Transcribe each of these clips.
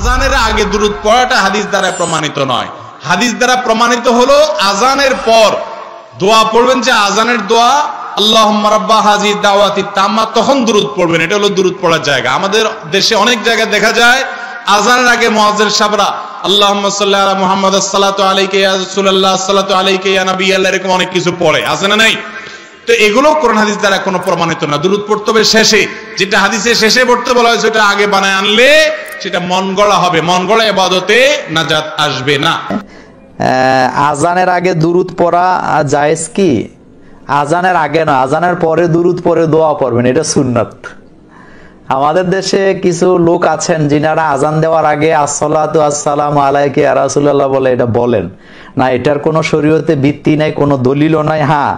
আজানের আগে দুরূদ পড়াটা হাদিস দ্বারা প্রমাণিত নয়। হাদিস দ্বারা প্রমাণিত হলো আজানের পর দোয়া পড়বেন, যে আজানের দোয়া আল্লাহুম্মা রাব্বা হাযিহি দাওয়াতি তাম্মা, তখন দুরূদ পড়বেন। এটা হলো দুরূদ পড়ার জায়গা। আমাদের দেশে অনেক জায়গায় দেখা যায় আজানের আগে মুয়াজ্জিন সাহেবরা আল্লাহুম্মা সাল্লি আলা মুহাম্মাদ আসসালাতু আলাইকা ইয়া রাসূলুল্লাহ আসসালাতু আলাইকা ইয়া নবী আল্লাহ, এরকম অনেক কিছু পড়ে, আছে না নাই? তো এগুলো কোরআন হাদিস দ্বারা কোনো প্রমাণিত না। দুরূদ পড়তে হবে শেষে, যেটা হাদিসে শেষে পড়তে বলা হয়েছে ওটা আগে বানায় আনলে সেটা মন গড়া হবে, মন গড়া ইবাদতে নাজাত আসবে না। আজানের আগে দুরূদ পড়া জায়েজ কি? আজানের আগে না, আজানের পরে দুরূদ পড়ে দোয়া পড়বেন, এটা সুন্নাত। আমাদের দেশে কিছু লোক আছেন যিনারা আজান দেওয়ার আগে আসসালাতু আসসালামু আলাইকা ইয়া রাসূলুল্লাহ বলে, এটা বলেন না, এটার কোনো শরীয়তে ভিত্তি নাই, কোনো দলিলও নাই। হ্যাঁ,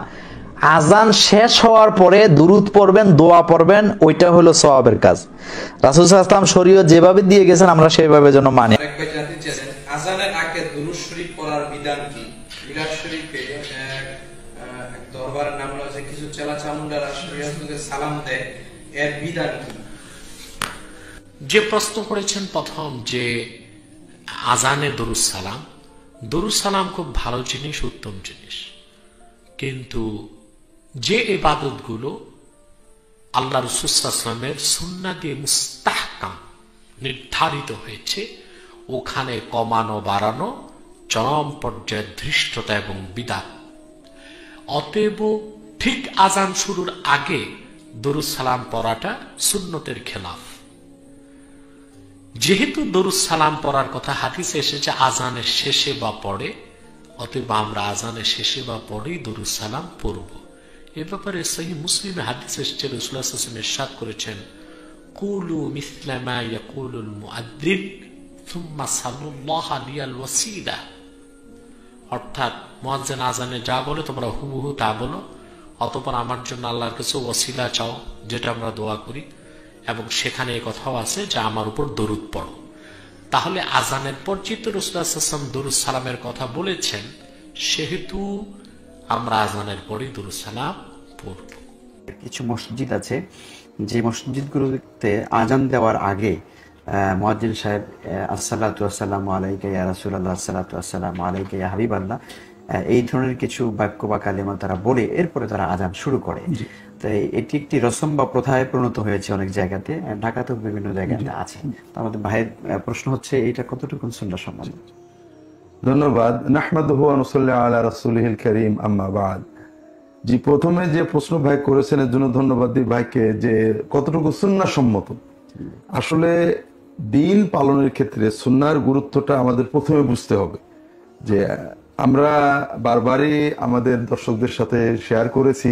আজান শেষ হওয়ার পরে দুরূদ পড়বেন, দোয়া পড়বেন, ওইটা হলো সওয়াবের কাজ। রাসূল সাল্লাল্লাহু আলাইহি ওয়াসাল্লাম শরীয়ত যেভাবে দিয়ে গেছেন আমরা সেভাবে যেন মানি। আজানের আগে দুরূদ শরীফ পড়ার বিধান কি? মিলাদ শরীফে এক দরবারের নাম আছে, কিছু চেলা চামুন্ডারা শরীয়তকে সালাম দেয়, এর বিধান কি? যে প্রশ্ন করেছেন প্রথম, যে আজানে দরুদ সালাম খুব ভালো জিনিস, উত্তম জিনিস, কিন্তু যে ইবাদতগুলো আল্লাহ রাসূল সাল্লাল্লাহু আলাইহি ওয়াসাল্লামের সুন্নাহ দিয়ে মুস্তাহকাম নির্ধারিত হয়েছে, ওখানে কমানো বাড়ানো চরম পর্যায়ে ধৃষ্টতা এবং বিদআত। অতএব ঠিক আজান শুরুর আগে দরুদ সালাম পড়াটা সুন্নতের খেলাফ। যেহেতু দরুদ সালাম পড়ার কথা হাদিসে এসেছে আজানের শেষে বা পরে, অতএব আমরা আজানের শেষে বা পরেই দরুদ সালাম পড়ব। এ ব্যাপারে সহিহ মুসলিমে হাদিস এসেছে, রাসূলুল্লাহ সাল্লাল্লাহু আলাইহি ওয়াসাল্লাম ইরশাদ করেছেন, কুলু মিসলা মা ইয়াকুলুল মুআদ্দিন সুম্মা সাল্লাল্লাহু লিয়াল ওয়াসিলা। অর্থাৎ মুয়াজ্জিন আজানে যা বলে তোমরা হুবহু তা বলো, অতঃপর আমার জন্য আল্লাহর কাছে ওয়াসিলা চাও, যেটা আমরা দোয়া করি, এবং সেখানে এই কথাও আছে যে আমার উপর দরুদ পড়ো। তাহলে আজানের পর যেহেতু রাসূলুল্লাহ সাল্লাল্লাহু আলাইহি ওয়াসাল্লাম দরুদ সালামের কথা বলেছেন, সেহেতু আমরা আজানের পরেই দরুদ সালাম পড়ব। কিছু মসজিদ আছে যে মসজিদগুলোতে আজান দেওয়ার আগে মুয়াজ্জিন সাহেব আসসালাতু আসসালামু আলাইকা ইয়া রাসূলুল্লাহ আসসালাতু আসসালামু আলাইকা ইয়া হাবিবাল্লাহ, এই ধরনের কিছু বাক্য বা কালিমা তারা বলে এরপরে তারা আজান শুরু করে। তাই এটি একটি রসম বা প্রথায় পরিণত হয়েছে অনেক জায়গাতে, ঢাকাতেও বিভিন্ন জায়গাতে আছে। আমাদের ভাইয়ের প্রশ্ন হচ্ছে এটা কতটুকু সুন্নাহ সম্মত? ধন্যবাদ। নাহমাদুহু ওয়া নুসাল্লি আলা রাসূলিহিল কারীম, আম্মা বাদ। জি, প্রথমে যে প্রশ্ন ভাই করেছেন এর জন্য ধন্যবাদ দিই ভাইকে, যে কতটুকু সুন্নাহ সম্মত। আসলে দিন পালনের ক্ষেত্রে সুন্নাহর গুরুত্বটা আমাদের প্রথমে বুঝতে হবে। যে আমরা বারবারই আমাদের দর্শকদের সাথে শেয়ার করেছি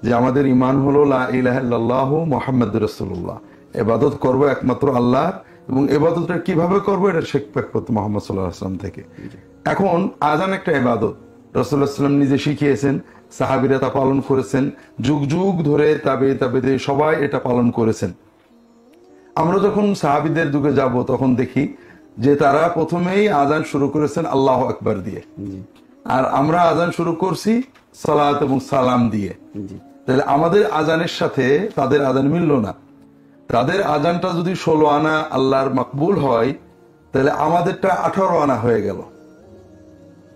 যে আমাদের ঈমান হলো লা ইলাহা ইল্লাল্লাহু মুহাম্মাদুর রাসূলুল্লাহ, ইবাদত করব একমাত্র আল্লাহর, এবং ইবাদতটা কিভাবে করব এটা শিখবে মুহাম্মদ সাল্লাল্লাহু আলাইহি ওয়াসাল্লাম থেকে। এখন আযান একটা ইবাদত, রাসূলুল্লাহ সাল্লাল্লাহু আলাইহি ওয়াসাল্লাম নিজে শিখিয়েছেন, সাহাবীরা তা পালন করেছেন, যুগ যুগ ধরে তাবেঈ সবাই এটা পালন করেছেন। আমরা যখন সাহাবীদের যুগে যাব তখন দেখি যে তারা প্রথমেই আযান শুরু করেছেন আল্লাহু আকবার দিয়ে, আর আমরা আযান শুরু করছি সালাত এবং সালাম দিয়ে। তাহলে আমাদের আযানের সাথে তাদের আযান মিলল না। তাদের আযানটা যদি 16 আনা আল্লাহর মাকবুল হয়, তাহলে আমাদেরটা 18 আনা হয়ে গেল।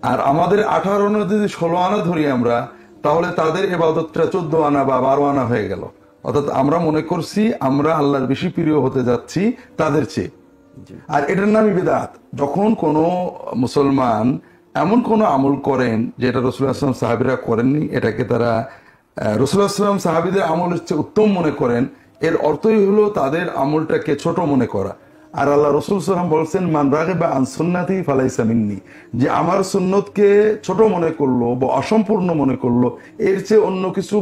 আর আমাদের 18 আনা যদি 16 আনা ধরি আমরা, তাহলে তাদের ইবাদতটা 14 আনা বা 12 আনা হয়ে গেল। অর্থাৎ আমরা মনে করছি আমরা আল্লাহর বেশি প্রিয় হতে যাচ্ছি তাদের চেয়ে, আর এটার নামই বিদআত। যখন কোনো মুসলমান এমন কোন আমল করেন যেটা রাসূলুল্লাহ সাল্লাল্লাহু আলাইহি ওয়াসাল্লাম সাহাবীরা করেননি, এটাকে তারা রাসূলুল্লাহ সাল্লাল্লাহু আলাইহি ওয়াসাল্লাম সাহাবীদের আমলের চেয়ে উত্তম মনে করেন, এর অর্থই হলো তাদের আমলটাকে ছোট মনে করা। আর আল্লাহ রাসূল সাল্লাল্লাহু আলাইহি ওয়াসাল্লাম বলছেন, মান রাগিবা আন সুন্নতি ফালাইসা মিন্নি, যে আমার সুন্নতকে ছোট মনে করলো বা অসম্পূর্ণ মনে করলো, এর চেয়ে অন্য কিছু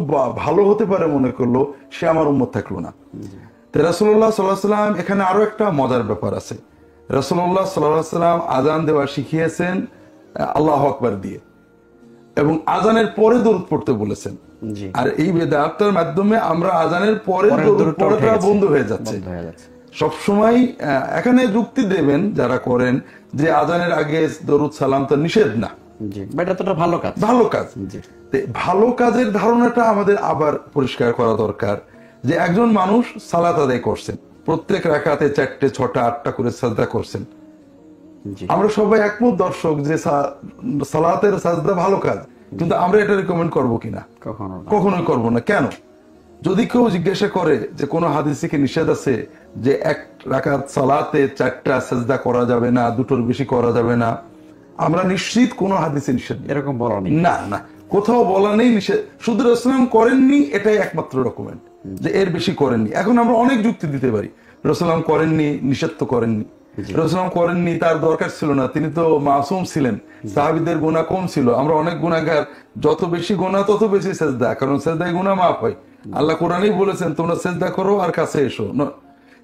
ভালো হতে পারে মনে করলো, সে আমার উম্মত থাকলো না। তো রাসূলুল্লাহ সাল্লাল্লাহু আলাইহি ওয়াসাল্লাম এখানে আরো একটা মজার ব্যাপার আছে। রাসূলুল্লাহ সাল্লাল্লাহু আলাইহি ওয়াসাল্লাম আযান দেওয়া শিখিয়েছেন আল্লাহু আকবার দিয়ে, এবং আযানের পরে দরুদ পড়তে বলেছেন। আর এই বিদআতের মাধ্যমে আমরা আযানের পরে দরুদ পড়াটা বন্ধ হয়ে যাচ্ছে। সবসময় এখানে যুক্তি দেবেন যারা করেন যে আযানের আগে দরুদ সালাম তো নিষেধ না, এটা তো ভালো কাজ। ভালো কাজ, ভালো কাজের ধারণাটা আমাদের আবার পরিষ্কার করা দরকার। যে একজন মানুষ সালাত আদায় করছেন, প্রত্যেক রাকাতে 4টে 6টা 8টা করে সাজদা করছেন। জি। আমরা সবাই একমত দর্শক যে সালাতের সাজদা ভালো কাজ, কিন্তু আমরা এটা রিকমেন্ড করবো কিনা? কখনোই করবো না। কেন? যদি কেউ জিজ্ঞাসা করে যে কোনো হাদিসে কি নিষেধ আছে যে 1 রাকাত সালাতে 4টা সাজদা করা যাবে না, 2টোর বেশি করা যাবে না, আমরা নিশ্চিত কোনো হাদিসে নিষেধ নেই, এরকম বলা নেই। না না, কোথাও বলা নেই নিষেধ। শুধু রাসূলুল্লাহ করেননি, এটাই একমাত্র ডকুমেন্ট যে এর বেশি করেননি। এখন আমরা অনেক যুক্তি দিতে পারি, রাসূলুল্লাহ করেননি, নিষেধ তো করেননি, রাসূলুল্লাহ করেননি, তার দরকার ছিল না, তিনি তো মাসুম ছিলেন, সাহাবীদের গুনাহ কম ছিল, আমরা অনেক গুনাহগার, যত বেশি গুনাহ তত বেশি সিজদা, কারণ সিজদায় গুনাহ মাফ হয়। আল্লাহ কোরআনেই বলেছেন তোমরা সিজদা করো আর কাছে এসো।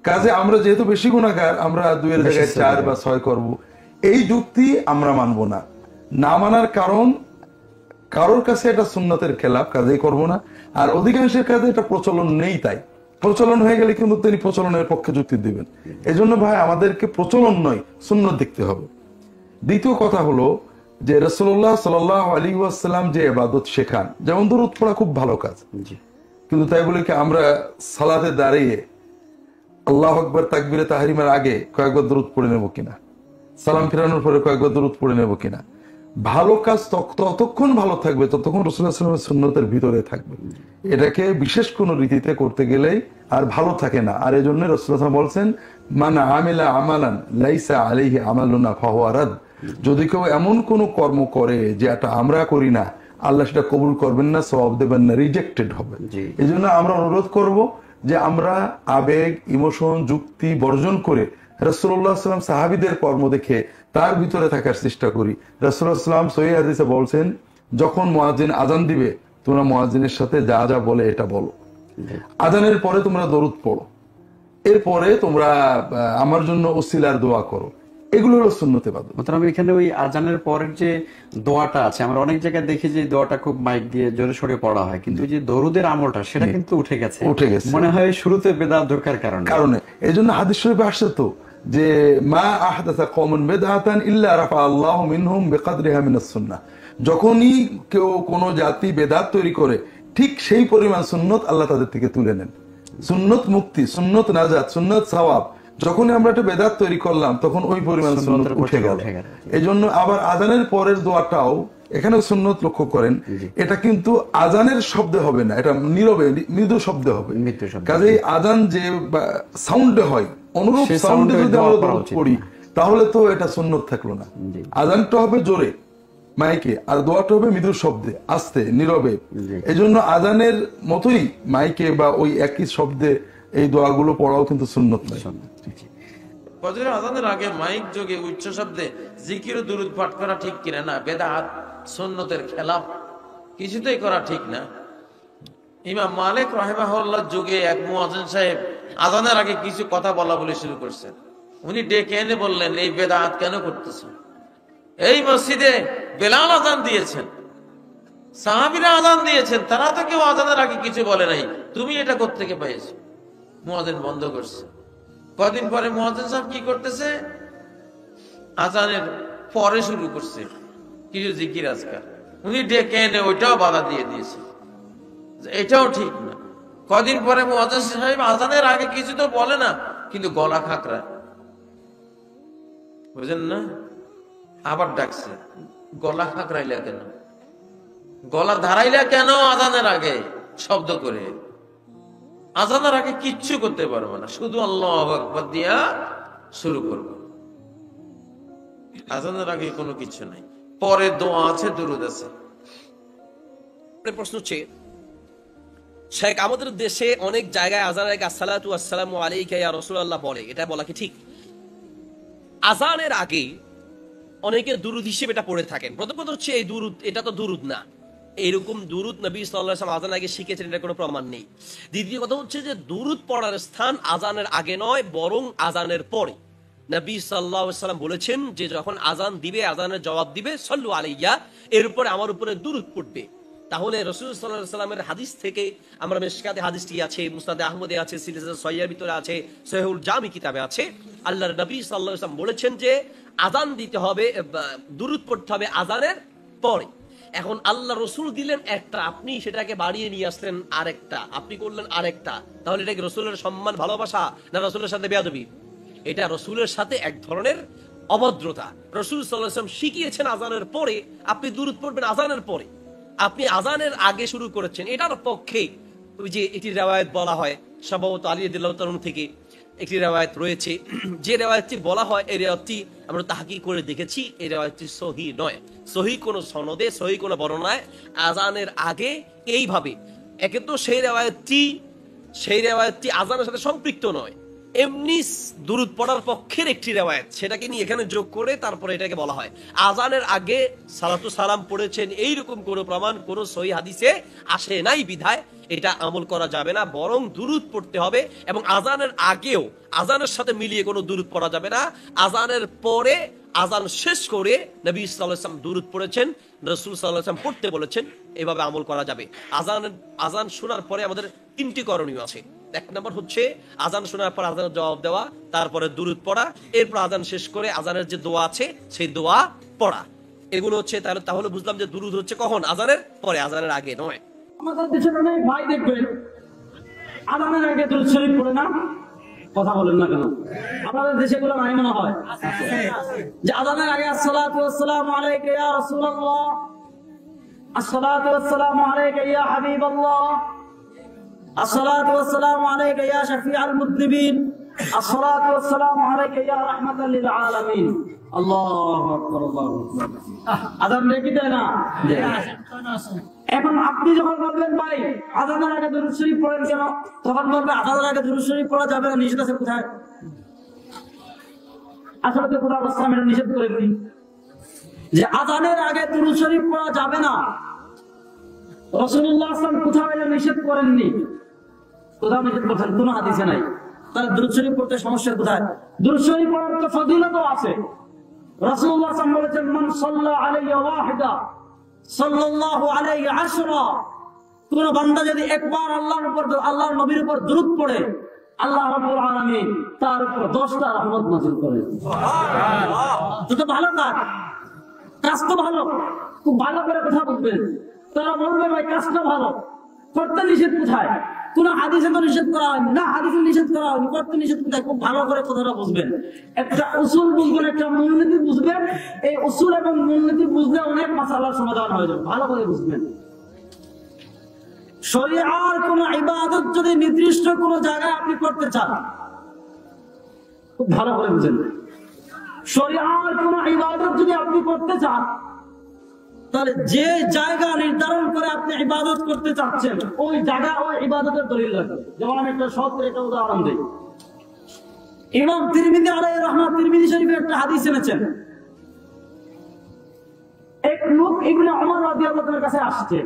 কাজে আমরা যেহেতু বেশি গুনাহগার, আমরা 2 এর জায়গায় 4 বা 6 করব, এই যুক্তি আমরা মানবো না। না মানার কারণ, কারোর কাছে এটা সুন্নতের খেলাফ, কাজেই করব না। আর অধিকাংশের কাছে এটা প্রচলন নেই, তাই প্রচলন হয়ে গেলে কিন্তু তিনি প্রচলনের পক্ষে যুক্তি দিবেন। এজন্য ভাই আমাদেরকে প্রচলন নয়, সুন্নত দেখতে হবে। দ্বিতীয় কথা হলো যে রাসূলুল্লাহ সাল্লাল্লাহু আলাইহি ওয়াসাল্লাম যে ইবাদত শেখান, যেমন দরুদ পড়া খুব ভালো কাজ, কিন্তু তাই বলে কি আমরা সালাতে দাঁড়িয়ে আল্লাহু আকবার তাকবীরে তাহরিমের আগে কয়েকবার দরুদ পড়ে নেব কিনা, সালাম ফিরানোর পরে কয়েকবার দরুদ পড়ে নেব কিনা? ভালো কাজ ততক্ষণ ভালো থাকবে যতক্ষণ রাসূলুল্লাহ সাল্লাল্লাহু আলাইহি ওয়াসাল্লামের সুন্নতের ভিতরে থাকবে। এটাকে বিশেষ কোন রীতিতে করতে গেলেই আর ভালো থাকে না। আর এজন্য রাসূলুল্লাহ বলছেন মান আমিলা আমালান লাইসা আলাইহি আমালুনা ফাহুয়া রাদ, যদি কেউ এমন কোন কর্ম করে যেটা আমরা করি না, আল্লাহ সেটা কবুল করবেন না, সওয়াব দেবেন না, রিজেক্টেড হবে। এজন্য আমরা অনুরোধ করব যে আমরা আবেগ, ইমোশন, যুক্তি বর্জন করে রাসূলুল্লাহ সাল্লাল্লাহু আলাইহি ওয়াসাল্লাম সাহাবীদের কর্ম দেখে তার ভিতরে থাকার চেষ্টা করি। রাসূলুল্লাহ সাল্লাল্লাহু আলাইহি ওয়াসাল্লাম সহিহ হাদিসে বলছেন, যখন মুয়াজ্জিন আযান দিবে তোমরা মুয়াজ্জিনের সাথে যা যা বলে এটা বলো, আযানের পরে তোমরা দরুদ পড়ো, এরপরে তোমরা আমার জন্য ওসিলার দোয়া করো। এগুলো হলো সুন্নতে বাদ। আমি এখানে ওই আযানের পরের যে দোয়াটা আছে, আমরা অনেক জায়গায় দেখি যে দোয়াটা খুব মাইক দিয়ে জোরে সোরে পড়া হয়, কিন্তু যে দরুদের আমলটা সেটা কিন্তু উঠে গেছে, মনে হয় শুরুতে বেদাত ঢোকার কারণে। এজন্য হাদিস শরীফে আসছে তো যে মা আহদাসা কওমুন বিদআতান ইল্লা রাফা আল্লাহু মিনহুম বিকদরিহা মিনাস সুন্নাহ, যখনই কেউ কোন জাতি বেদাত তৈরি করে ঠিক সেই পরিমাণ সুন্নত আল্লাহ তাদের থেকে তুলে নেন। সুন্নত মুক্তি, সুন্নত নাজাত, সুন্নত সওয়াব, যখনই আমরা একটা বেদাত তৈরি করলাম তখন ওই পরিমাণ সুন্নত উঠে গেল। এজন্য আবার আযানের পরের দোয়াটাও এখানে সুন্নত লক্ষ্য করেন, এটা কিন্তু আযানের শব্দে হবে না, এটা নীরবে মৃদু শব্দে হবে। কাজেই আযান যে সাউন্ডে হয়, অনুরূপ সাউন্ডে যদি আমরা দরুদ পড়ি তাহলে তো এটা সুন্নত থাকলো না। আযানটা হবে জোরে মাইকে, আর দোয়াটা হবে মৃদু শব্দে, আস্তে নীরবে। এজন্য আযানের মতোই মাইকে বা ওই একই শব্দে এই দোয়াগুলো পড়াও কিন্তু সুন্নত নয়। ফজরের আযানের আগে মাইক যোগে উচ্চ শব্দে জিকির ও দুরূদ পাঠ করা ঠিক কিনা? না, বেদাত, সুন্নতের খেলাফ, কিছুতেই করা ঠিক না। ইমাম মালিক রাহিমাহুল্লাহ যুগে এক মুয়াজ্জিন সাহেব আযানের আগে কিছু কথা বলা বলে শুরু করছেন। উনি ডেকে এনে বললেন, এই বেদাত কেন করতেছ? এই মসজিদে বেলাল আযান দিয়েছেন, সাহাবীরা আযান দিয়েছেন, তারা তো কেউ আযানের আগে কিছু বলে নাই, তুমি এটা কোত্থেকে পেয়েছো? মুয়াজ্জিন বন্ধ করছে। কদিন পরে মুয়াজ্জিন সাহেব কি করতেছে? আযানের পরে শুরু করছে কিছু জিকির আজকার। উনি ডেকে এনে ওইটাও বাধা দিয়ে দিয়েছে, এটাও ঠিক না। কদিন পরে মুয়াজ্জিন সাহেব আযানের আগে কিছু তো বলে না, কিন্তু গলা খাকরা, বুঝেন না? আবার ডাকছে, গলা খাকরাইলা কেন, গলা ধারাইলা কেন আযানের আগে শব্দ করে? আযানের আগে কিচ্ছু করতে পারবো না, শুধু আল্লাহু আকবার দিয়া শুরু করবো। আযানের আগে কোনো কিছু নাই, পরে দোয়া আছে, দুরূদ আছে। প্রশ্ন হচ্ছে, শেখ আমাদের দেশে অনেক জায়গায় আযানের আগে আসসালাতু ওয়াসসালামু আলাইকা ইয়া রাসূলুল্লাহ বলে, এটা বলা কি ঠিক? আযানের আগে অনেকের দুরূদ হিসেবে এটা পড়ে থাকেন। প্রথম কথা হচ্ছে এই দুরূদ, এটা তো দুরূদ না, এইরকম দুরূদ নবী সাল্লাল্লাহু আলাইহি ওয়াসাল্লাম আযানের আগে শিখেছেন, এটা কোনো প্রমাণ নেই। দ্বিতীয় কথা হচ্ছে যে দুরূদ পড়ার স্থান আযানের আগে নয়, বরং আযানের পরে। নবী সাল্লাল্লাহু আলাইহি ওয়াসাল্লাম বলেছেন যে যখন আযান দিবে, আযানের জবাব দিবে সাল্লু আলাইয়া, এর উপরে আমার উপরে দুরূদ পড়বে। তাহলে রাসূল সাল্লাল্লাহু আলাইহি ওয়াসাল্লামের হাদিস থেকে আমরা, মিশকাতে হাদিসটি আছে, মুসনাদে আহমদে আছে, সিলসিলা সহিহার ভিতরে আছে, সহিহুল জামি কিতাবে আছে, আল্লাহর নবী সাল্লাল্লাহু আলাইহি ওয়াসাল্লাম বলেছেন যে আযান দিতে হবে, দুরূদ পড়তে হবে আযানের পরে। এখন আল্লাহ রসুল দিলেন একটা, আপনি সেটাকে বাড়িয়ে নিয়ে আসলেন আরেকটা, আপনি করলেন আরেকটা, তাহলে এটা কি রসুলের সম্মান ভালোবাসা না রসুলের সাথে বেয়াদবি? এটা রসুলের সাথে এক ধরনের অভদ্রতা। রসুল সাল্লাল্লাহু আলাইহি ওয়াসাল্লাম শিখিয়েছেন আজানের পরে আপনি দুরূদ পড়বেন, আজানের পরে। আপনি আজানের আগে শুরু করেছেন, এটার পক্ষে ওই যে এটি রিওয়ায়াত বলা হয় সম্ভবত আলী রাদিয়াল্লাহু তাআলা থেকে একটি রিওয়ায়াত রয়েছে, যে রিওয়ায়াতটি বলা হয় এই রিওয়ায়াতটি আমরা তাহকিক করে দেখেছি, এই রিওয়ায়াতটি সহিহ নয়। সহিহ কোন সনদে, সহিহ কোন বর্ণনায় আজানের আগে এইভাবে, একে তো সেই রিওয়ায়াতটি আজানের সাথে সম্পৃক্ত নয়, এমনি দুরূদ পড়ার পক্ষের একটি রিওয়ায়াত, সেটাকে নিয়ে এখানে যোগ করে তারপরে এটাকে বলা হয় আজানের আগে সালাতু সালাম পড়েছেন, এইরকম কোনো প্রমাণ কোনো সহিহ হাদিসে আসে নাই বিধায় এটা আমল করা যাবে না, বরং দুরূদ পড়তে হবে। এবং আজানের আগেও আজানের সাথে মিলিয়ে কোনো দুরূদ পড়া যাবে না। আজানের পরে আজান শেষ করে নবী সাল্লাল্লাহু আলাইহি ওয়াসাল্লাম দুরূদ পড়েছেন, রাসূল সাল্লাল্লাহু আলাইহি ওয়াসাল্লাম পড়তে বলেছেন, এভাবে আমল করা যাবে। আজান শোনার পরে আমাদের তিনটি করণীয় আছে। এক নম্বর হচ্ছে আজান শোনার পর আজানের জবাব দেওয়া, তারপরে দুরূদ পড়া, এরপর আজান শেষ করে আজানের যে দোয়া আছে সেই দোয়া পড়া। এগুলো হচ্ছে তাহলে বুঝলাম যে দুরূদ হচ্ছে কখন? আজানের পরে, আজানের আগে নয়। আমাদের দেশের অনেক ভাই দেখবেন আজানের আগে দুরূদ শরীফ পড়ে না, কথা বলেন না কেন? আমাদের দেশে গুলো নাই মনে হয় যে আজানের আগে আসসালাতু ওয়াসসালামু আলাইকা ইয়া রাসূলুল্লাহ, আসসালাতু ওয়াসসালামু আলাইকা ইয়া হাবিবাল্লাহ, আসসালাতু ওয়াসসালামু আলাইকা ইয়া শাফিআল মুযনিবিন, আসসালাতু ওয়াসসালামু আলাইকা ইয়া রাহমাতাল লিল আলামিন। আল্লাহু আকবার, আল্লাহু আকবার। আজান রেখে দেয় না? এখন আপনি যখন বলবেন ভাই আজানের আগে দুরূদ শরীফ পড়েন কেন, তখন বলবে আজানের আগে দুরূদ শরীফ পড়া যাবে না, নিষেধ আছে কোথায়? আসলে তো কোথাও ইসলাম এটা নিষেধ করেননি যে আজানের আগে দুরূদ শরীফ পড়া যাবে না। রাসূলুল্লাহ সাল্লাল্লাহু আলাইহি ওয়াসাল্লাম কোথাও এটা নিষেধ করেননি, কোথাও নিষেধ করেছেন? কোনো হাদিসে নাই। তাহলে দুরূদ শরীফ পড়তে সমস্যা কোথায়? দুরূদ শরীফ পড়ার তো ফজিলতও আছে। রাসূলুল্লাহ সাল্লাল্লাহু আলাইহি ওয়াসাল্লাম বলেছেন মান সাল্লা আলাইহি ওয়াহিদা সাল্লাল্লাহু আলাইহি আশরা, কোন বান্দা যদি একবার আল্লাহর নবীর উপর দুরূদ পড়ে আল্লাহ রাব্বুল আলামিন তার উপর 10টা রহমত নাযিল করেন। সুবহানাল্লাহ। তো ভালো কাজ তো ভালো, খুব ভালো করে কথা বলবেন। তারা বলবে ভাই কাজটা ভালো, করতে নিষেধ কোথায়? কোন হাদিসে তো নিষেধ করা হয়নি, না হাদিসে নিষেধ করা হয়নি, করতে নিষেধ কোথায়? খুব ভালো করে কথাটা বুঝবেন, একটা উসুল বুঝবেন, একটা মূলনীতি বুঝবেন। এই উসুল এবং মূলনীতি বুঝলে অনেক মাসালার সমাধান হয়ে যাবে, ভালো করে বুঝবেন। শরীয়তের কোন ইবাদত যদি নির্দিষ্ট কোন জায়গায় আপনি করতে চান, খুব ভালো করে বুঝেন, শরীয়তের কোন ইবাদত যদি আপনি করতে চান, তাহলে যে জায়গা নির্ধারণ করে আপনি ইবাদত করতে চাচ্ছেন ওই জায়গা ওই ইবাদতের দলিল লাগবে। যেমন আমি একটা সহজ একটা উদাহরণ দিই। ইমাম তিরমিজি আলাইহির রাহমাত তিরমিজি শরীফে একটা হাদিস এনেছেন। এক লোক ইবনে ওমর রাদিয়াল্লাহু তাআলার কাছে আসছে।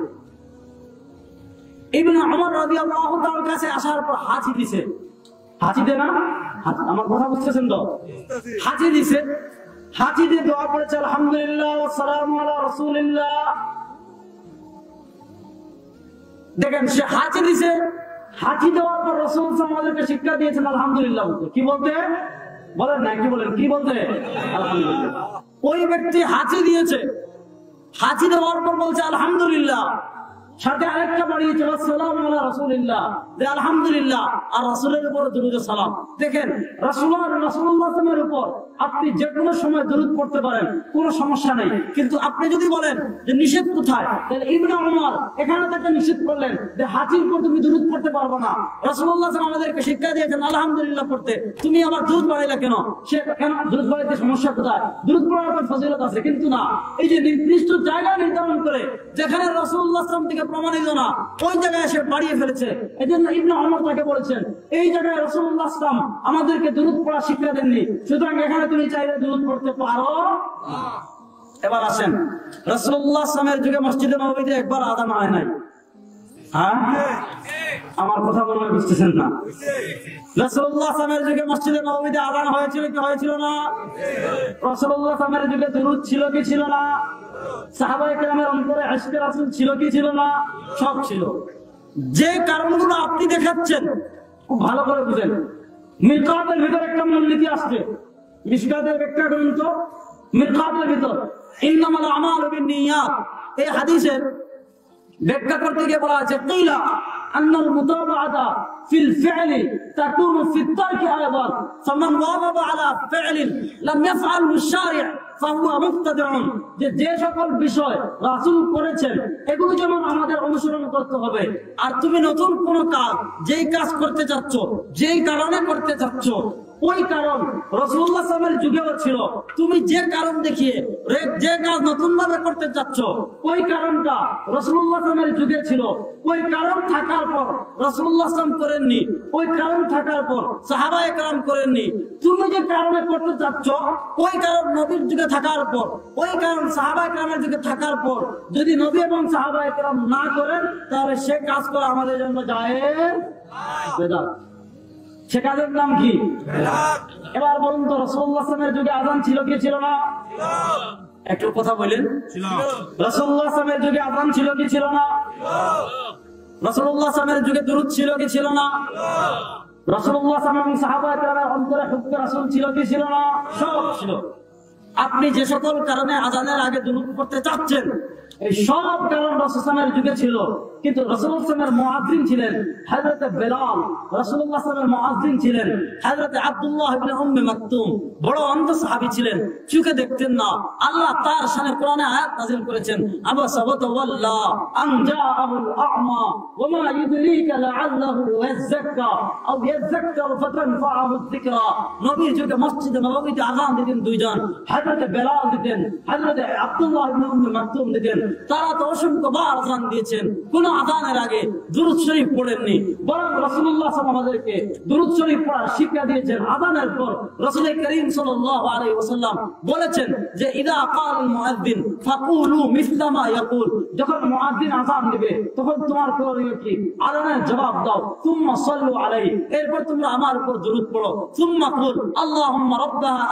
ইবনে ওমর রাদিয়াল্লাহু তাআলার কাছে আসার পর হাঁচি দিছে। হাঁচি দেয় না? আমার কথা বুঝতেছেন তো? হাঁচি দিছে, হাঁচি দিয়ে দোয়া করেছে আলহামদুলিল্লাহ ওয়া সালামু আলা রাসূলিল্লাহ। দেখেন সে হাঁচি দিছে, হাঁচি দেওয়ার পর রাসূল আমাদেরকে শিক্ষা দিয়েছেন আলহামদুলিল্লাহ বলতে। কি বলতে বলেন না, কি বলেন, কি বলতে? আলহামদুলিল্লাহ। ওই ব্যক্তি হাঁচি দিয়েছে, হাঁচি দেওয়ার পর বলছে আলহামদুলিল্লাহ, সাথে আরেকটা বাড়িয়েছে আসসালামু আলা রাসূলিল্লাহ, যে আলহামদুলিল্লাহ আর রাসূলের উপর দরুদ ও সালাম। দেখেন রাসূলুল্লাহ সাল্লাল্লাহু উপর আপনি যে কোনো সময় দরুদ পড়তে পারেন, কোনো সমস্যা নেই। কিন্তু আপনি যদি বলেন যে নিষেধ কোথায়, তাহলে ইবনে ওমর এখানে থেকে নিষেধ করলেন যে হাজির পর তুমি দরুদ পড়তে পারবে না। রাসূলুল্লাহ আমাদেরকে শিক্ষা দিয়েছেন আলহামদুলিল্লাহ পড়তে, তুমি আবার দরুদ পড়াইলা কেন? সে কেন দরুদ পড়াইতে সমস্যা কোথায়? দরুদ পড়ার একটা ফজিলত আছে, কিন্তু না, এই যে নির্দিষ্ট জায়গা নির্ধারণ করে যেখানে রাসূলুল্লাহ থেকে প্রমাণিত না ওই জায়গায় এসে বাড়িয়ে ফেলেছে। এজন্য ইবনে ওমর তাকে বলেছেন এই জায়গায় রাসূলুল্লাহ আমাদেরকে দরুদ পড়া শিক্ষা দেননি, সুতরাং এখানে তুমি চাইলে দরুদ পড়তে পারো। এবার আসেন, রাসূলুল্লাহ সাল্লাল্লাহু আলাইহি যুগে মসজিদে নববীতে একবার আযান হয় নাই। হ্যাঁ, আমার কথা মনে হয় বুঝতেছেন না? রাসূলুল্লাহ সাল্লাল্লাহু আলাইহি যুগে মসজিদে নববীতে আযান হয়েছিল কি হয়েছিল না? রাসূলুল্লাহ সাল্লাল্লাহু আলাইহি যুগে দরুদ ছিল কি ছিল না? সাহাবায়ে কেরামের অন্তরে ইশকে রাসূল ছিল কি ছিল না? সব ছিল। যে কারণগুলো আপনি দেখাচ্ছেন খুব ভালো করে বুঝেন। মিরকাতের ভিতরে একটা মূলনীতি আসছে, মিশকাতের একটা গ্রন্থ, মিরকাতের ভিতর ইন্নামাল আমালু বিন্নিয়াত, এই হাদিসের ব্যাখ্যা করতে গিয়ে বলা আছে কিলা আন্নাল মুতাবাআতা ফিল ফি'লি তাকুনু ফিত তারকি আইদান ফামান ওয়াজাবা আলা ফি'লিন লাম ইয়াফআলহু আশ-শারি' ফাহুয়া মুবতাদি'উন। যে সকল বিষয় রাসূল করেছেন এগুলো যেমন আমাদের অনুসরণ করতে হবে, আর তুমি নতুন কোন কাজ যেই কাজ করতে যাচ্ছ, যেই কারণে করতে যাচ্ছ, ওই কারণ রাসূলুল্লাহ সাল্লাল্লাহু আলাইহি যুগেও ছিল। তুমি যে কারণ দেখিয়ে যে কাজ নতুন ভাবে করতে যাচ্ছ ওই কারণটা রাসূলুল্লাহ সাল্লাল্লাহু আলাইহি যুগে ছিল। ওই কারণ থাকার পর রাসূলুল্লাহ সাল্লাল্লাহু আলাইহি করেননি, ওই কারণ থাকার পর সাহাবায়ে কেরাম করেননি। তুমি যে কারণে করতে যাচ্ছ ওই কারণ নবীর যুগে থাকার পর, ওই কারণ সাহাবায়ে কেরামের যুগে থাকার পর যদি নবী এবং সাহাবায়ে কেরাম না করেন তাহলে সে কাজ করা আমাদের জন্য জায়েজ বেদাত। সে কাজের নাম কি? এবার বলুন তো, রাসূলুল্লাহ সাল্লাল্লাহু আলাইহি যুগে আযান ছিল কি ছিল না? একটু কথা বলেন। রাসূলুল্লাহ সাল্লাল্লাহু আলাইহি যুগে আযান ছিল কি ছিল না? রাসূলুল্লাহ সাল্লাল্লাহু আলাইহি যুগে দুরূদ ছিল কি ছিল না? রাসূলুল্লাহ সাল্লাল্লাহু আলাইহি ওয়াসাল্লাম সাহাবায়ে কেরামের অন্তরে হুব্বে রাসূল ছিল কি ছিল না? সব ছিল। আপনি যে সকল কারণে আযানের আগে দুরূদ পড়তে চাচ্ছেন এই সব কারণ রাসূল সাল্লাল্লাহু আলাইহি যুগে ছিল, কিন্তু রাসূলুল্লাহ সাল্লাল্লাহু আলাইহি মুআজ্জিন ছিলেন হযরত বেলাল, রাসূলুল্লাহ সাল্লাল্লাহু আলাইহি মুআজ্জিন ছিলেন হযরত আব্দুল্লাহ ইবনে উম্মে মাকতুম, বড় অন্ধ সাহাবী ছিলেন, চোখে দেখতেন না। আল্লাহ তার শানে কোরআনে আয়াত নাযিল করেছেন, আবাসা ওয়া তাওয়াল্লা আন জাআহুল আ'মা ওয়া মা ইউদরিকা লাআল্লাহু ইয়াযাক্কা আও ইয়াযাক্কারু ফাতানফা'হু যিকরা। নবীর যুগে মসজিদে নববীতে আযান দিতেন দুইজন, হযরত বেলাল দিতেন, হযরত আব্দুল্লাহ ইবনে উম্মে মাকতুম দিতেন। তারা তো অসংখ্য বার আযান দিয়েছেন, কোন আযানের আগে দুরূদ শরীফ পড়েননি, বরং রাসূলুল্লাহ সাল্লাল্লাহু আলাইহি ওয়াসাল্লাম আমাদেরকে দুরূদ শরীফ পড়ার শিক্ষা দিয়েছেন। আযানের পর রাসূল করিম সাল্লাল্লাহু আলাইহি ওয়াসাল্লাম বলেছেন যে ইদা ক্বাল মুআদ্দিন ফাকুলু মিসলা মা ইয়াকুল, যখন মুআদ্দিন আযান দিবে তখন তোমার করণীয় কি? আযানের জবাব দাও, সুম্মা সাল্লু আলাইহি, এরপর তোমরা আমার উপর দুরূদ পড়ো, সুম্মা কুল আল্লাহুম্মা রাব্বাহা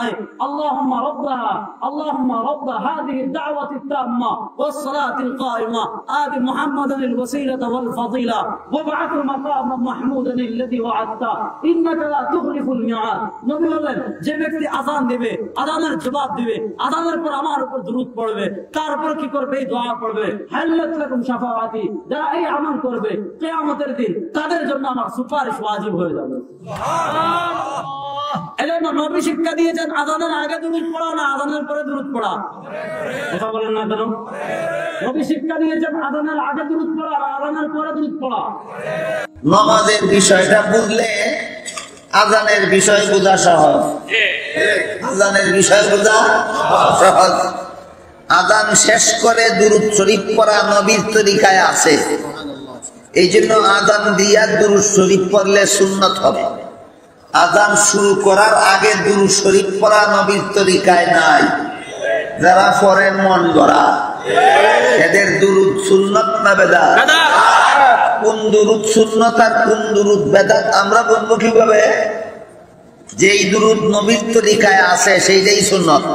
আল্লাহুম্মা রাব্বাহা আল্লাহুম্মা রাব্ব হাযিহি দাওয়াতি তাম্মা ওয়াস সালাতিল কায়িমা আতি মুহাম্মাদানিল ওয়াসিলাতা ওয়াল ফাদিলা ওয়াবআথু মাকামান মাহমুদান আল্লাযী ওয়া'আদতা ইন্নাকা লা তুখলিফুল মিআদ। নবী বলেন যে ব্যক্তি আযান দিবে, আযানের জবাব দিবে, আযানের পর আমার উপর দুরূদ পড়বে, তারপর কি করবে? এই দোয়া পড়বে, হাল্লাত লাকুম শাফাআতি, যারা এই আমল করবে কিয়ামতের দিন তাদের জন্য আমার সুপারিশ ওয়াজিব হয়ে যাবে। সুবহানাল্লাহ। এজন্য নবী শিক্ষা দিয়েছেন আযানের আগে দুরূদ পড়া না আযানের পরে দুরূদ পড়া। কথা বলেন না কেন? নবী শিক্ষা দিয়েছেন আযানের আগে দুরূদ পড়া আর আযানের পরে দুরূদ পড়া। নামাজের বিষয়টা বুঝলে আযানের বিষয় বোঝা সহজ। আযানের বিষয় বোঝা সহজ। আযান শেষ করে দুরূদ শরীফ পড়া নবীর তরিকায় আছে, এই জন্য আযান দিয়া দুরূদ শরীফ পড়লে সুন্নাত হবে। আযান শুরু করার আগে দুরূদ শরীফ পড়া নবীর তরিকায় নাই। যারা পড়েন মন গড়া, এদের দুরূদ সুন্নাত না বেদাত? কোন দুরূদ সুন্নাত আর কোন দুরূদ বেদাত আমরা বলবো কিভাবে? যেই দুরূদ নবীর তরিকায় আছে সেইটাই সুন্নাত,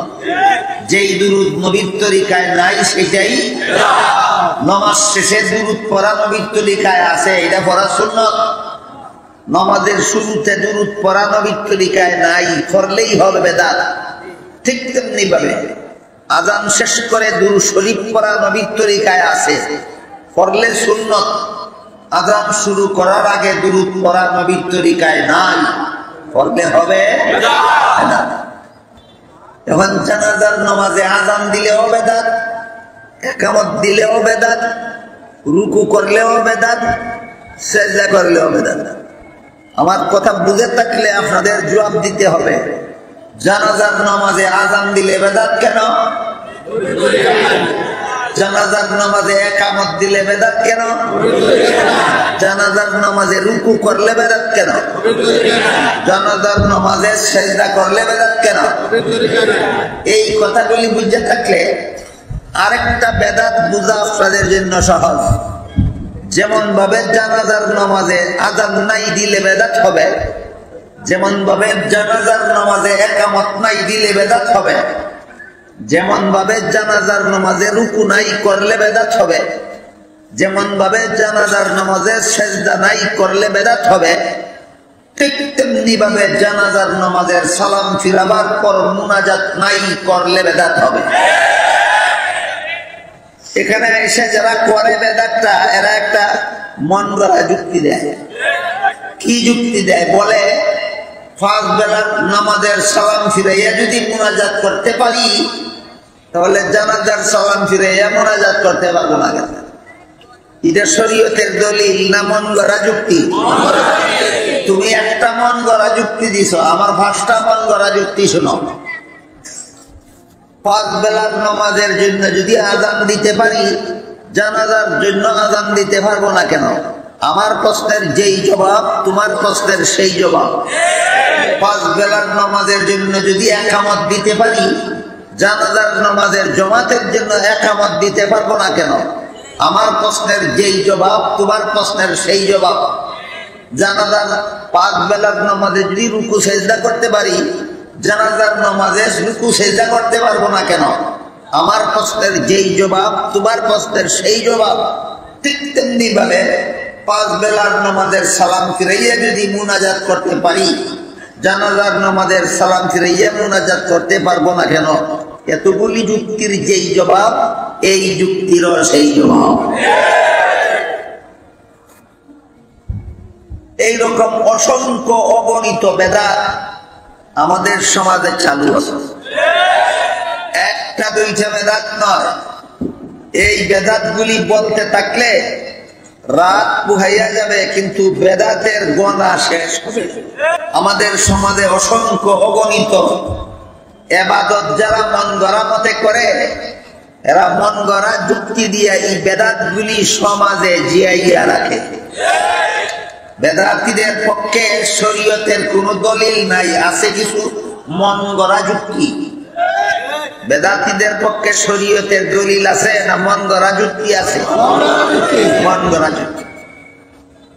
যেই দুরূদ নবীর তরিকায় নাই সেটাই বেদাত। নামাজ শেষে দুরূদ পড়া নবীর তরিকায় আছে, এটা পড়া সুন্নাত। নামাজের শুরুতে দুরূদ পড়া নবীর তরিকায় নাই, পড়লেই হবে বেদাত। ঠিক তেমনি ভাবে আযান শেষ করে দুরূদ শরীফ পড়া নবীর তরিকায় আছে, পড়লে সুন্নাত। আযান শুরু করার আগে দুরূদ পড়া নবীর তরিকায় নাই, পড়লে হবে বেদাত। এখন জানাজার নামাজে আযান দিলেও বেদাত, ইকামত দিলেও বেদাত, রুকু করলেও বেদাত, সিজদা করলেও বেদাত। আমার কথা বুঝে থাকলে আপনাদের জবাব দিতে হবে, জানাজার নামাজে আযান দিলে বেদাত কেন? জানাজার নামাজে ইকামত দিলে বেদাত কেন? জানাজার নামাজে রুকু করলে বেদাত কেন? জানাজার নামাজে সিজদা করলে বেদাত কেন? এই কথাগুলি বুঝে থাকলে আরেকটা বেদাত বোঝা আপনাদের জন্য সহজ। যেমন ভাবে জানাজার নামাজে আযান নাই দিলে বেদাত হবে, যেমন ভাবে জানাজার নামাজে ইকামত নাই দিলে বেদাত হবে, যেমন ভাবে জানাজার নামাজে রুকু নাই করলে বেদাত হবে, যেমন ভাবে জানাজার নামাজে সিজদা নাই করলে বেদাত হবে, ঠিক তেমনি ভাবে জানাজার নামাজের সালাম ফিরাবার পর মুনাজাত নাই করলে বেদাত হবে। এখানে এসে যারা করে বেদাতটা, এরা একটা মন গড়া যুক্তি দেয়। কি যুক্তি দেয়? বলে ফার্স্ট বেলার নামাজের সালাম ফিরাইয়া যদি মুনাজাত করতে পারি, তাহলে জানাজার সালাম ফিরাইয়া মুনাজাত করতে পারবো না কেন? এটা শরীয়তের দলিল না মন গড়া যুক্তি? তুমি একটা মন গড়া যুক্তি দিছো, আমার 5টা মন গড়া যুক্তি শোনো। পাঁচ বেলার নামাজের জন্য যদি আযান দিতে পারি, জানাজার জন্য আযান দিতে পারবো না কেন? আমার প্রশ্নের যেই জবাব, তোমার প্রশ্নের সেই জবাব। পাঁচ বেলার নামাজের জন্য যদি একামত দিতে পারি, জানাজার নামাজের জামাতের জন্য একামত দিতে পারবো না কেন? আমার প্রশ্নের যেই জবাব, তোমার প্রশ্নের সেই জবাব। জানাজার পাঁচ বেলার নামাজে যদি রুকু সেজদা করতে পারি, জানাজার নামাজে রুকু সেজদা করতে পারবো না কেন? আমার প্রশ্নের যেই জবাব, তোমার প্রশ্নের সেই জবাব। ঠিক তেমনি ভাবে পাঁচ বেলার নামাজের সালাম ফিরাইয়া যদি মুনাজাত করতে পারি, জানাজার নামাজের সালাম ফিরাইয়া মুনাজাত করতে পারবো না কেন? এতগুলি যুক্তির যেই জবাব, এই যুক্তিরও সেই জবাব। এইরকম অসংখ্য অগণিত বেদাত আমাদের সমাজে চালু আছে। একটা দুইটা বেদাত নয়। এই বেদাতগুলি বলতে থাকলে রাত পুহাইয়া যাবে, কিন্তু বেদাতের গণা শেষ হবে। আমাদের সমাজে অসংখ্য অগণিত ইবাদত যারা মন গড়া মতে করে, এরা মন গড়া যুক্তি দিয়ে এই বেদাতগুলি সমাজে জিয়াইয়া রাখে। বেদাতীদের পক্ষে শরীয়তের কোন দলিল নাই, আছে কিছু মন গড়া যুক্তি। বেদাতীদের পক্ষে শরীয়তের দলিল আছে না মন গড়া যুক্তি আছে? মন গড়া যুক্তি।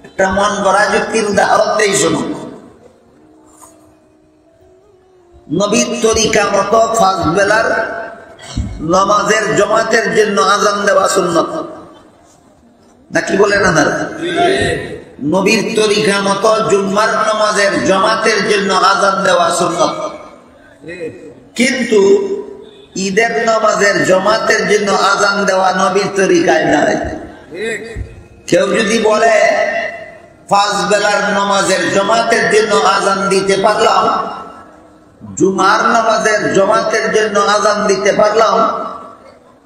একটা মন গড়া যুক্তির উদাহরণ দেই শুনুন। নবীর তরিকা মতো ফার্স্ট বেলার নামাজের জামাতের জন্য আযান দেওয়া সুন্নাত নাকি বলেন আপনারা? নবীর তরিকা মতো জুম্মার নামাজের জামাতের জন্য আযান দেওয়া সুন্নাত, কিন্তু ঈদের নামাজের জামাতের জন্য আযান দেওয়া নবীর তরিকায় নাই। কেউ যদি বলে ফার্স্ট বেলার নামাজের জামাতের জন্য আযান দিতে পারলাম, জুমার নামাজের জামাতের জন্য আযান দিতে পারলাম,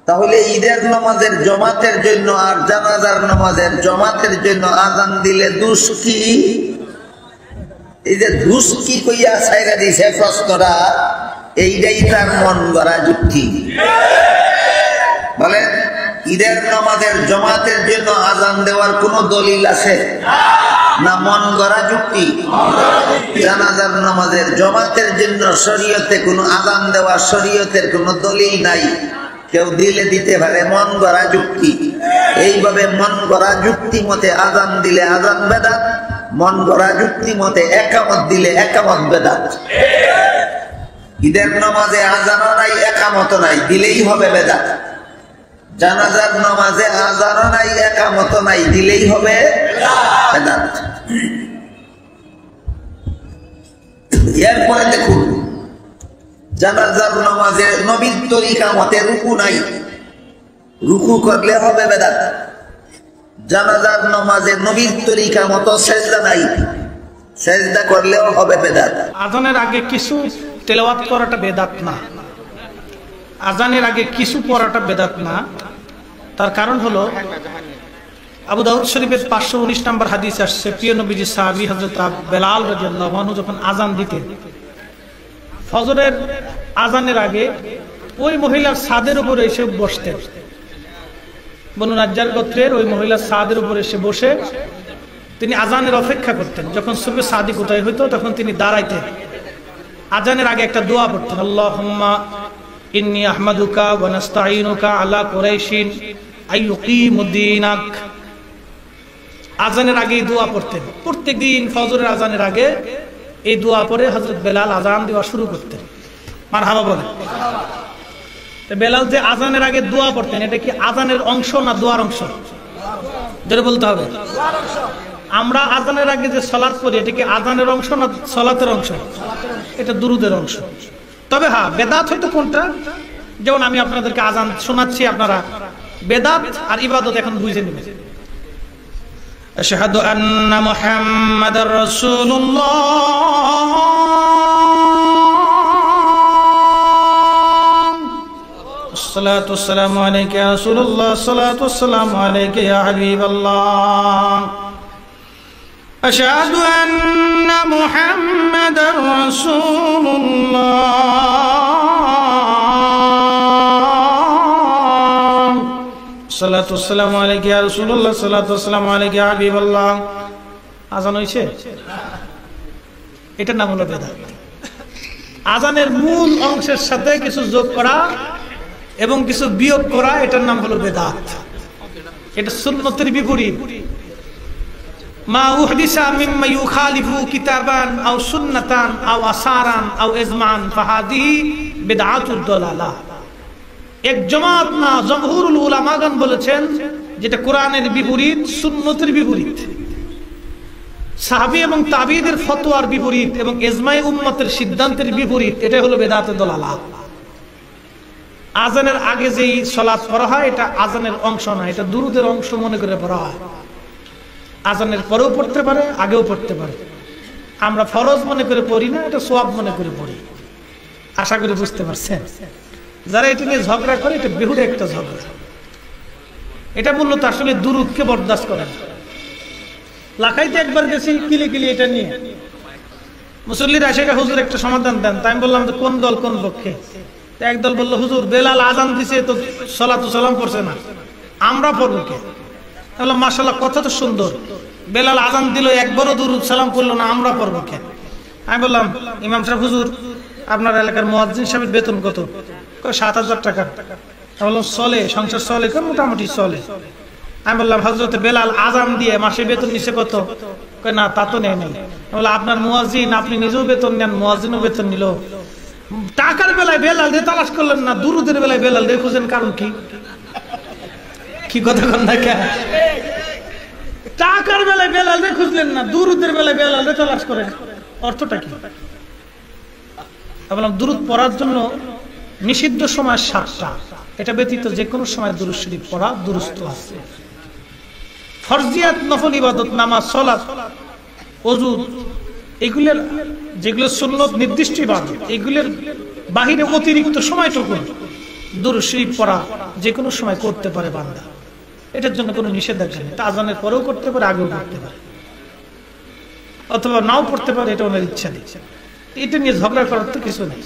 তাহলে ঈদের নামাজের জামাতের জন্য আর জানাজার নামাজের জামাতের জন্য আযান দিলে দোষ কি? এই যে দোষ কি কইয়া ছাইরা দিছে প্রশ্নটা, এইটাই তার মন গড়া যুক্তি। বলেন, ঈদের নামাজের জামাতের জন্য আযান দেওয়ার কোন দলিল আছে না মন গড়া যুক্তি? জানাজার নামাজের জামাতের জন্য শরীয়তে কোনো আযান দেওয়া শরীয়তের কোনো দলিল নাই, কেউ দিলে দিতে পারে, মন গড়া যুক্তি। এইভাবে মন গড়া যুক্তি মতে আযান দিলে আযান বেদাত, মন গড়া যুক্তি মতে একামত দিলে একামত বেদাত। ঈদের নামাজে আযানও নাই, একামতও নাই, দিলেই হবে বেদাত। জানাজার নামাজে আযানও নাই, একামতও নাই, দিলেই হবে বেদাত। এরপরে দেখুন, জানাজার নামাজে নবীর তরিকা মতে রুকু নাই, রুকু করলে হবে বেদাত। জানাজার নামাজে নবীর তরিকা মতো সেজদা নাই, সেজদা করলেও হবে বেদাত। আযানের আগে কিছু তেলাওয়াত করাটা বেদাত না, আযানের আগে কিছু পড়াটা বেদাত না। তার কারণ হলো আবু দাউদ শরীফের 519 নম্বর হাদিস আসছে, প্রিয় নবীজি সাহাবী হযরত বেলাল রাদিয়াল্লাহু আনহু যখন আযান দিতেন, ফজরের আযানের আগে ওই মহিলার ছাদের উপরে এসে বসতেন। বনু নাজ্জার গোত্রের ওই মহিলার ছাদের উপরে এসে বসে তিনি আযানের অপেক্ষা করতেন। যখন সুবহ সাদিক উদয় হইতো তখন তিনি দাঁড়াইতেন, আযানের আগে একটা দোয়া পড়তেন, আল্লাহুম্মা ইন্নী আহমাদুকা ওয়া নাস্তাঈনুকা আলা কুরাইশিন আইয়ুকিমুদ্দীনাক। আযানের আগে এই দোয়া পড়তেন। প্রত্যেকদিন ফজরের আযানের আগে এই দোয়া পড়ে হযরত বেলাল আযান দেওয়া শুরু করতেন। মারহাবা বলেন। তো বেলাল যে আযানের আগে দোয়া পড়তেন, এটা কি আযানের অংশ না দোয়ার অংশ? যেটা বলতে হবে। আমরা আযানের আগে যে সালাত পড়ি, এটা কি আযানের অংশ না সালাতের অংশ? এটা দুরুদের অংশ। তবে হ্যাঁ, বেদাত হয়তো কোনটা, যেমন আমি আপনাদেরকে আযান শোনাচ্ছি, আপনারা বেদাত আর ইবাদত এখন বুঝে নেবেন। আশহাদু আন্না মুহাম্মাদার রাসূলুল্লাহ, الصلاة والسلام عليك يا رسول الله، الصلاة والسلام عليك يا حبيب الله، أشهد أن محمدا رسول الله، الصلاة والسلام عليك يا رسول الله، الصلاة والسلام عليك يا حبيب الله। আজান হইছে, এটার নাম হলো বেদাত। আজানের মূল অংশের সাথে কিছু যোগ করা এবং কিছু বিয়োগ করা, এটার নাম হলো বেদাত। এটা সুন্নতের বিপরীত। মা উহদিসা মিম্মা ইউখালিফু কিতাবান আও সুন্নাতান আও আসারান আও ইজমান ফাহাদিহি বিদআতুদ দালালাহ। এক জামাত না, জমহুরুল উলামাগণ বলেছেন যেটা কোরআনের বিপরীত, সুন্নতের বিপরীত, সাহাবী এবং তাবিঈদের ফতোয়ার বিপরীত এবং ইজমায়ে উম্মতের সিদ্ধান্তের বিপরীত, এটা হলো বিদআতুদ দালালাহ। আজানের আগে যেই সালাত পড়া হয় এটা আজানের অংশ না, এটা দুরুদের অংশ মনে করে পড়া হয়। আজানের পরেও পড়তে পারে, আগেও পড়তে পারে। আমরা ফরজ মনে করে পড়ি না, এটা সওয়াব মনে করে পড়ি। আশা করি বুঝতে পারছেন। যারা এটা নিয়ে ঝগড়া করে, এটা বেহুদা একটা ঝগড়া। এটা মূলত আসলে দুরুদকে বরদাস্ত করে না। লাখাইতে একবার গেছি কিলি কিলি এটা নিয়ে, মুসল্লিরা এসে হুজুর একটা সমাধান দেন। তাই আমি বললাম যে কোন দল কোন পক্ষে? একদল বললো হুজুর বেলাল আজান দিছে তো সালাতু সালাম পড়ছে না, আমরা পড়বো কে? বললাম মাশাআল্লাহ, কথা তো সুন্দর, বেলাল আজান দিল একবারও দুরুদ সালাম পড়লো না, আমরা পড়বো কে? আমি বললাম ইমাম সাহেব হুজুর আপনার এলাকার মুয়াজ্জিন সাহেবের বেতন কত? ৭,০০০ টাকা। আমি বললাম চলে, সংসার চলে? মোটামুটি চলে। আমি বললাম হযরত বেলাল আজান দিয়ে মাসে বেতন নিছে কত? না তা তো নেই। বললাম আপনার মুয়াজ্জিন, আপনি নিজেও বেতন নেন, মুয়াজ্জিনও বেতন নিল। টাকার বেলায় বেলাল দিয়ে তালাশ করলেন না, দুরুদের বেলায় বেলাল দিয়ে খুঁজেন, কারণ কি? কি কথা কন না কেন? টাকার বেলায় বেলাল দিয়ে খুঁজলেন না, দুরুদের বেলায় বেলাল দিয়ে তালাশ করেন, অর্থটা কি? বললাম দুরুদ পড়ার জন্য নিষিদ্ধ সময় ৭টা, এটা ব্যতীত যে কোনো সময় দুরূদ শরীফ পড়া দুরুস্ত আছে। ফরজিয়াত, নফল ইবাদত, নামাজ, সালাত, ওযু, এগুলোর যেগুলো সুন্নত নির্দিষ্ট ইবাদত, এগুলোর বাহিরে অতিরিক্ত সময়টুকু দুরূদ শরীফ পড়া যে কোনো সময় করতে পারে বান্দা। এটার জন্য কোনো নিষেধাজ্ঞা নেই। আজানের পরেও করতে পারে, আগেও করতে পারে, অথবা নাও পড়তে পারে, এটা ওনার ইচ্ছা নেই। এটা নিয়ে ঝগড়া করার তো কিছু নেই।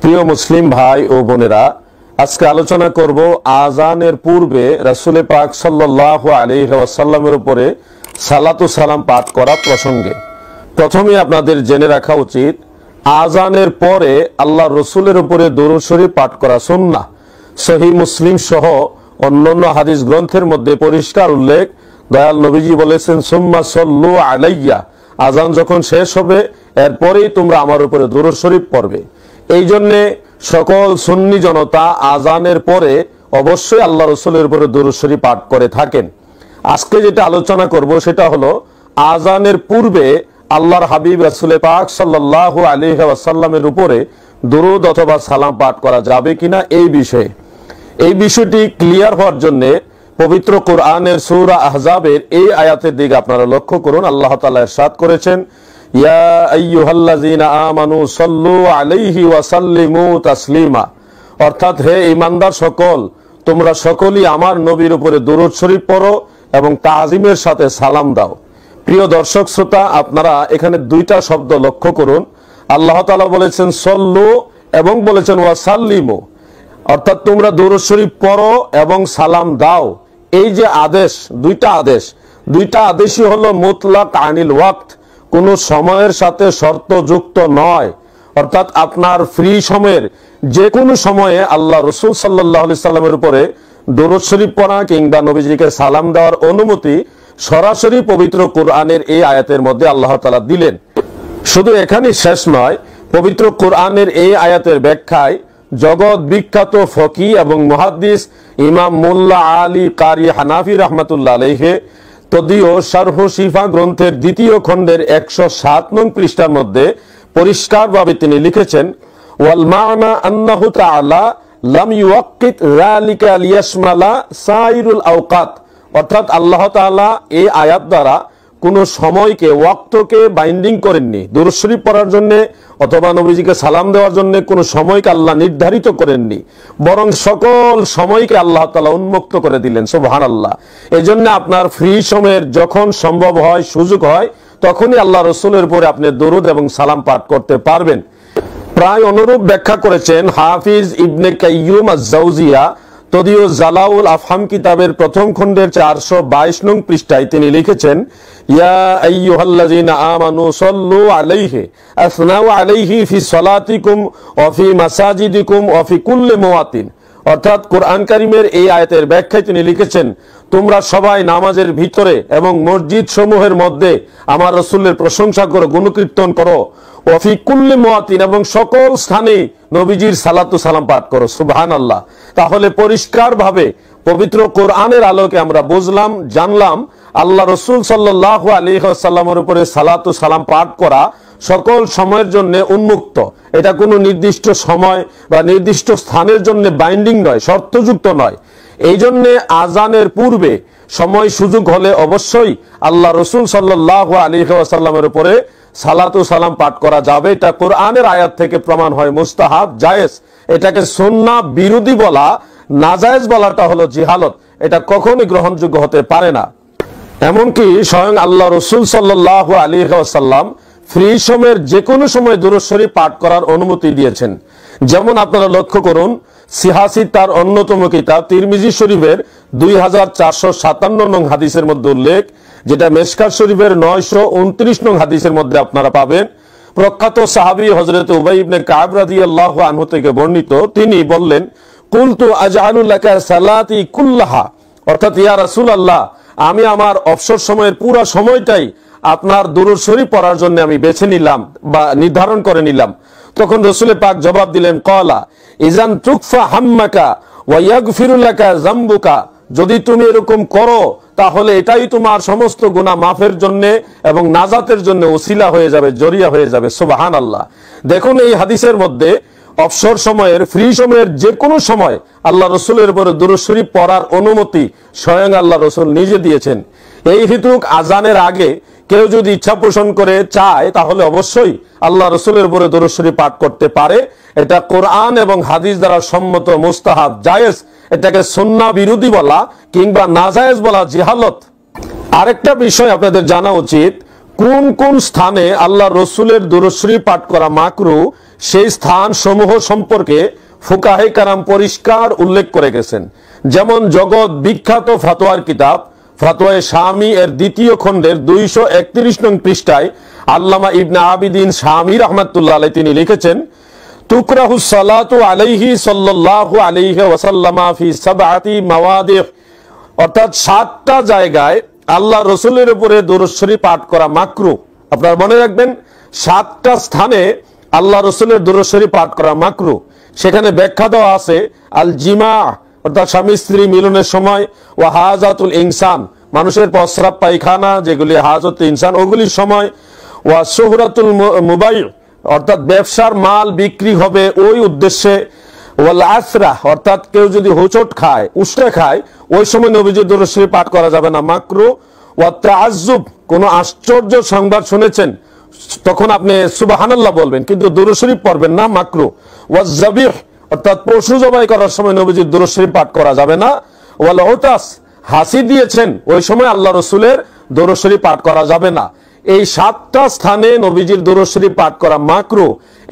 প্রিয় মুসলিম ভাই ও বোনেরা, আজকে আলোচনা করব আজানের পূর্বে রাসূল পাক সাল্লাল্লাহু আলাইহি ওয়াসাল্লামের উপরে সালাতু সালাম পাঠ করা প্রসঙ্গে। প্রথমে আপনাদের জেনে রাখা উচিত, আজানের পরে আল্লাহ রসুলের উপরে দুরূদ শরীফ পাঠ করা সুন্নাহ। সহিহ মুসলিম সহ অন্যান্য হাদিস গ্রন্থের মধ্যে পরিষ্কার উল্লেখ, দয়াল নবীজি বলেছেন সুম্মা সাল্লু আলাইয়া, আজান যখন শেষ হবে এরপরেই তোমরা আমার উপরে দুরূদ শরীফ পড়বে। এই জন্যে সকল সুন্নি জনতা আজানের পরে অবশ্যই আল্লাহ রসুলের উপরে দুরূদ শরীফ পাঠ করে থাকেন। আজকে যেটা আলোচনা করব সেটা হলো আজানের পূর্বে আল্লাহর হাবিব রাসূল পাক সাল্লাল্লাহু আলাইহি ওয়াসাল্লামের উপরে দুরূদ অথবা সালাম পাঠ করা যাবে কিনা এই বিষয়ে। এই বিষয়টি ক্লিয়ার হওয়ার জন্য পবিত্র কোরআনের সূরা আহজাবের এই আয়াতের দিকে আপনারা লক্ষ্য করুন। আল্লাহ তাআলা ইরশাদ করেছেন, ইয়া আইয়ুহাল্লাযীনা আমানু সাল্লু আলাইহি ওয়া সাল্লিমু তাসলিমা, অর্থাৎ হে ঈমানদার সকল, তোমরা সকলেই আমার নবীর উপরে দুরূদ শরীফ পড়ো এবং তাজিমের সাথে সালাম দাও। প্রিয় দর্শক শ্রোতা, আপনারা এখানে দুইটা শব্দ লক্ষ্য করুন। আল্লাহ তাআলা বলেছেন সল্লু এবং বলেছেন ওয়া সাল্লিমু, অর্থাৎ তোমরা দুরূদ শরীফ পড়ো এবং সালাম দাও। এই যে আদেশ, দুইটা আদেশই হলো মুতলাক আনিল ওয়াক্ত, কোন সময়ের সাথে শর্ত যুক্ত নয়। অর্থাৎ আপনার ফ্রি সময়ের যে কোনো সময়ে আল্লাহ রসুল সাল্লাল্লাহু আলাইহি সাল্লামের উপরে দুরূদ শরীফ পড়া কিংবা নবীজিকে সালাম দেওয়ার অনুমতি সরাসরি পবিত্র কোরআনের এই আয়াতের মধ্যে আল্লাহ তাআলা দিলেন। শুধু এখানেই শেষ নয়, পবিত্র কোরআনের এই আয়াতের ব্যাখ্যায় জগৎ বিখ্যাত ফকি এবং মুহাদ্দিস ইমাম মোল্লা আলী কারি হানাফি রাহমাতুল্লাহ আলাইহি তদীয় শারহ শিফা গ্রন্থের ২য় খণ্ডের ১০৭ নং পৃষ্ঠার মধ্যে পরিষ্কারভাবে তিনি লিখেছেন, ওয়াল মা'না আন্নাহু তাআলা লাম ইউওয়াক্কিত যালিকা লিয়াশমালা সাইরুল আওকাত, অর্থাৎ আল্লাহ তাআলা এই আয়াত দ্বারা কোন সময়কে, ওয়াক্তকে বাইন্ডিং করেননি। দুরূদ শরীফ পড়ার জন্য অথবা নবীজিকে সালাম দেওয়ার জন্য কোন সময়কে আল্লাহ নির্ধারিত করেননি, বরং সকল সময়কে আল্লাহ তাআলা উন্মুক্ত করে দিলেন। সুবহানাল্লাহ। এজন্য আপনার ফ্রি সময়ের যখন সম্ভব হয়, সুযোগ হয়, তখনই আল্লাহ রসুলের উপরে আপনি দরুদ এবং সালাম পাঠ করতে পারবেন। প্রায় অনুরূপ ব্যাখ্যা করেছেন হাফিজ ইবনে কাইয়ুম আজ-জাওজিয়া তদীয় জালাউল আফহাম কিতাবের প্রথম খণ্ডের 422 নং পৃষ্ঠায়। তিনি লিখেছেন, ইয়া আইয়ুহাল্লাযীনা আমানু সাল্লু আলাইহি আসনাউ আলাইহি ফি সালাতিকুম ওয়া ফি মাসাজিদিকুম ওয়া ফি কুল্লি মুওয়াতিন। অর্থাৎ কোরআন কারীমের এই আয়াতের ব্যাখ্যায় তিনি লিখেছেন, তোমরা সবাই নামাজের ভিতরে এবং মসজিদ সমূহের মধ্যে আমার রাসূলের প্রশংসা করো, গুণকীর্তন করো, ওয়া ফি কুল্লি মুওয়াতিন, এবং সকল স্থানে নবীজির সালাতু সালাম পাঠ করো। সুবহানাল্লাহ। তাহলে পরিষ্কারভাবে পবিত্র কোরআনের আলোকে আমরা বুঝলাম, জানলাম আল্লাহ রসুল সাল্লাল্লাহু আলাইহি ওয়াসাল্লামের উপরে সালাতু সালাম পাঠ করা সকল সময়ের জন্য উন্মুক্ত। এটা কোনো নির্দিষ্ট সময় বা নির্দিষ্ট স্থানের জন্য বাইন্ডিং নয়, শর্তযুক্ত নয়। এই জন্য আজানের পূর্বে সময় সুযোগ হলে অবশ্যই আল্লাহ রসুল সাল্লাল্লাহু আলাইহি ওয়াসাল্লামের উপরে সালাতু সালাম পাঠ করা যাবে। এটা কোরআনের আয়াত থেকে প্রমাণ হয় মুস্তাহাব, জায়েজ। এটাকে সুন্নাহ বিরোধী বলা, নাজায়েজ বলাটা হলো জিহালত। এটা কখনোই গ্রহণযোগ্য হতে পারে না। এমনকি স্বয়ং আল্লাহ রসুল সাল্লাল্লাহু আলাইহি ওয়াসাল্লাম ফ্রি সময়ের যে কোনো সময় দুরূদ শরীফ পাঠ করার অনুমতি দিয়েছেন। যেমন আপনারা লক্ষ্য করুন, সিহাসি তার অন্যতম কিতাব তিরমিজি শরীফের 2457 নং হাদিসের মধ্যে উল্লেখ, যেটা মেশকাত শরীফের 929 নং হাদিসের মধ্যে আপনারা পাবেন। প্রখ্যাত সাহাবী হযরত উবাই ইবনে কাব রাদিয়াল্লাহু আনহু থেকে বর্ণিত, তিনি বললেন, কুলতু আজআলু লাকা সালাতি কুল্লাহা, অর্থাৎ ইয়া রাসূলুল্লাহ, আমি আমার অবসর সময়ের পুরো সময়টাই আপনার দুরূদ শরীফ পড়ার জন্য আমি বেছে নিলাম বা নির্ধারণ করে নিলাম। তখন রাসূল পাক জবাব দিলেন, ক্বালা ইযান তুকফা হাম্মাকা ওয়া ইয়াগফিরু লাকা যামবুকা, যদি তুমি এরকম করো তাহলে এটাই তোমার সমস্ত গুনাহ মাফের জন্য এবং নাজাতের জন্য ওসিলা হয়ে যাবে, জরিয়া হয়ে যাবে। সুবহানাল্লাহ। দেখুন এই হাদিসের মধ্যে অবসর সময়ের, ফ্রি সময়ের যে কোনো সময় আল্লাহ রসুলের উপরে দুরূদ শরীফ পড়ার অনুমতি স্বয়ং আল্লাহ রসুল নিজে দিয়েছেন। এই হেতুক আজানের আগে কেউ যদি ইচ্ছা পোষণ করে চায় তাহলে অবশ্যই আল্লাহ রসুলের উপরে দুরূদ শরীফ পাঠ করতে পারে। এটা কোরআন এবং হাদিস দ্বারা সম্মত, মুস্তাহাব, জায়েজ। এটাকে সুন্নাহ বিরোধী বলা কিংবা নাজায়েজ বলা জিহালত। আরেকটা বিষয় আপনাদের জানা উচিত, কোন কোন স্থানে আল্লাহ রসুলের দুরূদ শরীফ পাঠ করা মাকরু, সেই স্থান সমূহ সম্পর্কে ফুকাহে কারাম পরিষ্কার উল্লেখ করে গেছেন। যেমন জগৎ বিখ্যাত ফাতোয়ার কিতাব ফাতোয়ায়ে শামী এর 2য় খণ্ডের 231 নং পৃষ্ঠায় আল্লামা ইবনে আবিদিন শামী রাহমাতুল্লাহ আলাইহি তিনি লিখেছেন, তুকরাহুস সালাতু আলাইহি সাল্লাল্লাহু আলাইহি ওয়াসাল্লামা ফি সাবআতি মাওয়াদিহ, অর্থাৎ 7টা জায়গায় আল্লাহ রসুলের উপরে দুরূদ শরীফ পাঠ করা মাকরু। আপনারা মনে রাখবেন, 7টা স্থানে আল্লাহ রসুলের দুরূদ শরীফ পাঠ করা মাকরু। সেখানে ব্যাখ্যা দেওয়া আছে, আল জিমা অর্থাৎ স্বামী স্ত্রী মিলনের সময়, ওয়া হাজাতুল ইনসান মানুষের প্রস্রাব পায়খানা যেগুলি হাজাতুল ইনসান ওগুলির সময়, ওয়া শুহরাতুল মুবাই অর্থাৎ ব্যবসার মাল বিক্রি হবে ওই উদ্দেশ্যে, ওয়াল আসরা অর্থাৎ কেউ যদি হোঁচট খায়, উষ্টা খায়, ওই সময় নবীজির দুরূদ শরীফ পাঠ করা যাবে না, মাকরু। ওয়া তাআজ্জুব কোন আশ্চর্য সংবাদ শুনেছেন তখন আপনি সুবহানাল্লাহ বলবেন কিন্তু দুরূদ শরীফ পড়বেন না, মাকরু। ওয়া যাবিহ অর্থাৎ পশু জবাই করার সময় নবীজির দুরূদ শরীফ পাঠ করা যাবে না। ওয়াল উতাস হাসি দিয়েছেন ওই সময় আল্লাহ রসুলের দুরূদ শরীফ পাঠ করা যাবে না। এই 7টা স্থানে নবীজির দুরূদ শরীফ পাঠ করা মাকরু।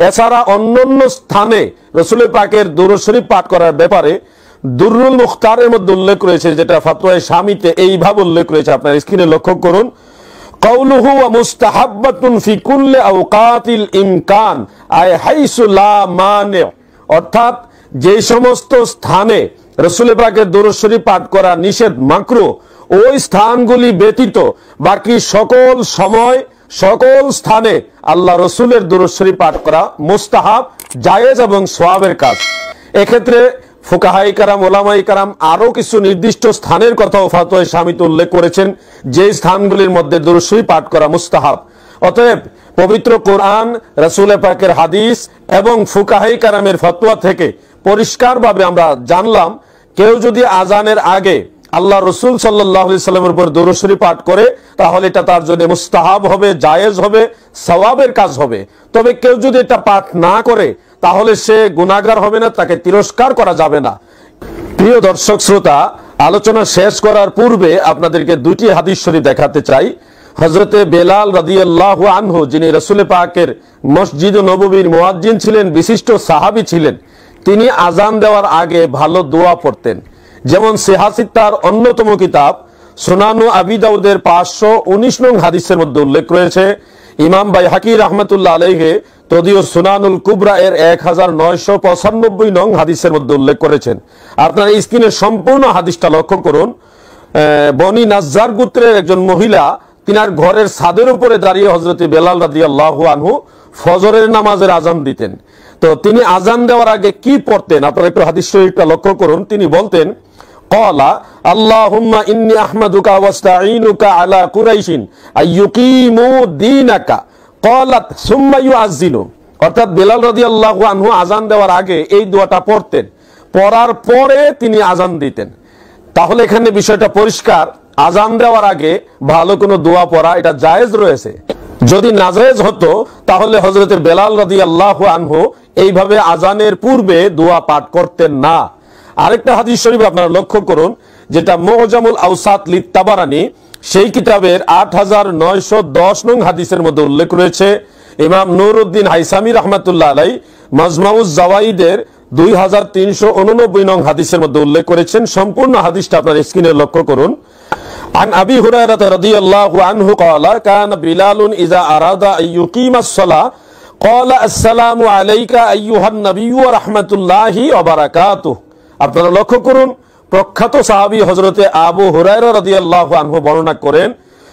এছাড়া অন্যান্য স্থানে রাসূল পাকের দুরূদ শরীফ পাঠ করার ব্যাপারে দুররুল মুখতারের মধ্যে উল্লেখ রয়েছে, যেটা ফাতোয়ায়ে শামীতে এইভাবে উল্লেখ রয়েছে, আপনার স্ক্রিনে লক্ষ্য করুন। কাউলুহু ওয়া মুস্তাহাব্বাতুন ফি কুল্লি আওকাতিল ইমকান আই হাইসু লা মানি, অর্থাৎ যে সমস্ত স্থানে রাসূল পাকের দুরূদ শরীফ পাঠ করা নিষেধ, মাকরু, ওই স্থানগুলি ব্যতীত বাকি সকল সময় সকল স্থানে আল্লাহ রসুলের দুরূদ শরীফ পাঠ করা মুস্তাহাব, জায়েজ এবং সওয়াবের কাজ। এক্ষেত্রে ফুকাহায়ে কারাম, ওলামায়ে কারাম আরো কিছু নির্দিষ্ট স্থানের কথাও ফাতোয়ায়ে শামীতে উল্লেখ করেছেন, যে স্থানগুলির মধ্যে দুরূদ শরীফ পাঠ করা মুস্তাহাব। অতএব পবিত্র কোরআন, রাসূল পাকের হাদিস এবং ফুকাহায়ে কারামের ফতোয়া থেকে পরিষ্কারভাবে আমরা জানলাম, কেউ যদি আজানের আগে আল্লাহ রসুল সাল্লাল্লাহু আলাইহি সাল্লামের উপর দরুদ শরীফ পাঠ করে তাহলে এটা তার জন্য মুস্তাহাব হবে, জায়েজ হবে, সওয়াবের কাজ হবে। তবে কেউ যদি এটা পাঠ না করে তাহলে সে গুনাহগার হবে না, তাকে তিরস্কার করা যাবে না। প্রিয় দর্শক শ্রোতা, আলোচনা শেষ করার পূর্বে আপনাদেরকে দুটি হাদিস শরীফ দেখাতে চাই। হযরতে বেলাল রাদিয়াল্লাহু আনহু, যিনি রাসূল পাকের মসজিদ নববীর মুয়াজ্জিন ছিলেন, বিশিষ্ট সাহাবী ছিলেন, তিনি আজান দেওয়ার আগে ভালো দোয়া পড়তেন। যেমন সিহাসিত্তার অন্যতম কিতাব সুনানু আবি দাউদের 519 নং হাদিসের মধ্যে উল্লেখ রয়েছে। ইমাম বাইহাকি রাহমাতুল্লাহ আলাইহি তদীয় সুনানুল কুবরা এর 1995 নং হাদিসের মধ্যে উল্লেখ করেছেন। আপনারা স্ক্রিনে সম্পূর্ণ হাদিসটা লক্ষ্য করুন। বনি নাজ্জার গোত্রের একজন মহিলা তিনার ঘরের ছাদের উপরে দাঁড়িয়ে হযরত বেলাল রাদিয়াল্লাহু আনহু ফজরের নামাজের আজান দিতেন। তো তিনি আজান দেওয়ার আগে কি পড়তেন আপনারা একটু হাদিস শরীফটা লক্ষ্য করুন। তিনি বলতেন, ক্বালা আল্লাহুম্মা ইন্নী আহমাদুকা ওয়াস্তাঈনুকা আলা কুরাইশিন আইয়ুকিমু দীনাকা ক্বালাত সুম্মা ইউআযিনু। অর্থাৎ বেলাল রাদিয়াল্লাহু আনহু আজান দেওয়ার আগে এই দোয়াটা পড়তেন, পড়ার পরে তিনি আজান দিতেন। তাহলে এখানে বিষয়টা পরিষ্কার, আজান দেওয়ার আগে ভালো কোনো দোয়া পড়া এটা জায়েজ রয়েছে। যদি নাজায়েজ হতো তাহলে হযরত বেলাল রাদিয়াল্লাহু আনহু এইভাবে আজানের পূর্বে দোয়া পাঠ করতেন না। আরেকটা হাদিস শরীফ আপনারা লক্ষ্য করুন, যেটা মুজামুল আওসাত লিত তাবারানী, সেই কিতাবের 8910 নং হাদিসের মধ্যে উল্লেখ রয়েছে। ইমাম নুরউদ্দিন হাইসামি রাহমাতুল্লাহ আলাইহি মাজমাউজ জাওয়াইদের 2389 নং হাদিসের মধ্যে উল্লেখ করেছেন। সম্পূর্ণ হাদিসটা আপনারা স্ক্রিনে লক্ষ্য করুন। عن أبي هريرة رضي الله عنه قال كان بلال إذا أراد أن يقيم الصلاة قال السلام عليك أيها النبي ورحمة الله وبركاته। আপনারা লক্ষ্য করুন, প্রখ্যাত সাহাবী হযরতে আবু হুরায়রা রাদিয়াল্লাহু আনহু বর্ণনা করেন,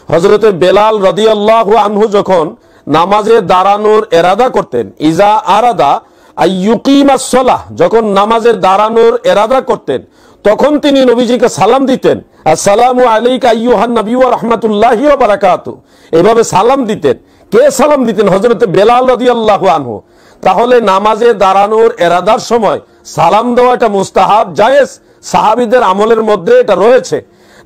হযরতে বেলাল রাদিয়াল্লাহু আনহু যখন নামাজে দাঁড়ানোর ইরাদা করতেন, ইজা আরাদা আইয়ুকিমাস সালাহ, যখন নামাজে দাঁড়ানোর ইরাদা করতেন তখন তিনি নবীজিকে সালাম দিতেন, আসসালামু আলাইকা আইয়ুহান নবী ওয়া রাহমাতুল্লাহি ওয়া বারাকাতুহু। এভাবে সালাম দিতেন। কে সালাম দিতেন? হযরত বেলাল রাদিয়াল্লাহু আনহু। তাহলে নামাজে দাঁড়ানোর ইরাদার সময় সালাম দেওয়াটা মুস্তাহাব, জায়েজ, সাহাবীদের আমলের মধ্যে এটা রয়েছে।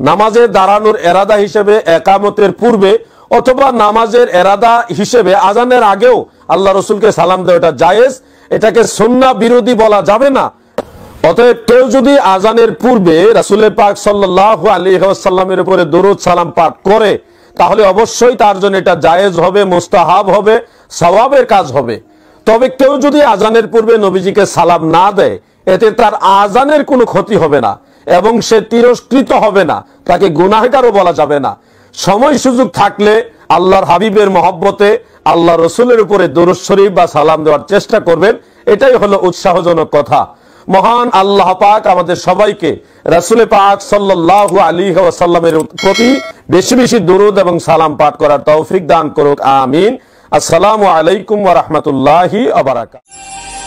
নামাজে দাঁড়ানোর ইরাদা হিসেবে ইকামতের পূর্বে অথবা নামাজের ইরাদা হিসেবে আজানের আগেও আল্লাহ রাসূলকে সালাম দেওয়াটা জায়েজ, এটাকে সুন্নাহ বিরোধী বলা যাবে না। অতএব কেউ যদি আজানের পূর্বে রাসূল পাক সাল্লাল্লাহু আলাইহি ওয়াসাল্লামের উপরে দরুদ সালাম পাঠ করে তাহলে অবশ্যই তার জন্য এটা জায়েজ হবে, মুস্তাহাব হবে, সওয়াবের কাজ হবে। তবে কেউ যদি আজানের পূর্বে নবীজিকে সালাম না দেয় এতে তার আজানের কোনো ক্ষতি হবে না এবং সে তিরস্কৃত হবে না, তাকে গুনাহগারও বলা যাবে না। সময় সুযোগ থাকলে আল্লাহর হাবিবের মহব্বতে আল্লাহ রসুলের উপরে দরুদ শরীফ বা সালাম দেওয়ার চেষ্টা করবেন, এটাই হলো উৎসাহজনক কথা। মহান আল্লাহ পাক আমাদের সবাইকে রাসূল পাক সাল্লাল্লাহু আলাইহি ওয়াসাল্লামের প্রতি বেশি বেশি দরুদ এবং সালাম পাঠ করার তৌফিক দান করুক, আমিন। আসসালামু আলাইকুম ওয়া রাহমাতুল্লাহি ওয়া বারাকাতুহু।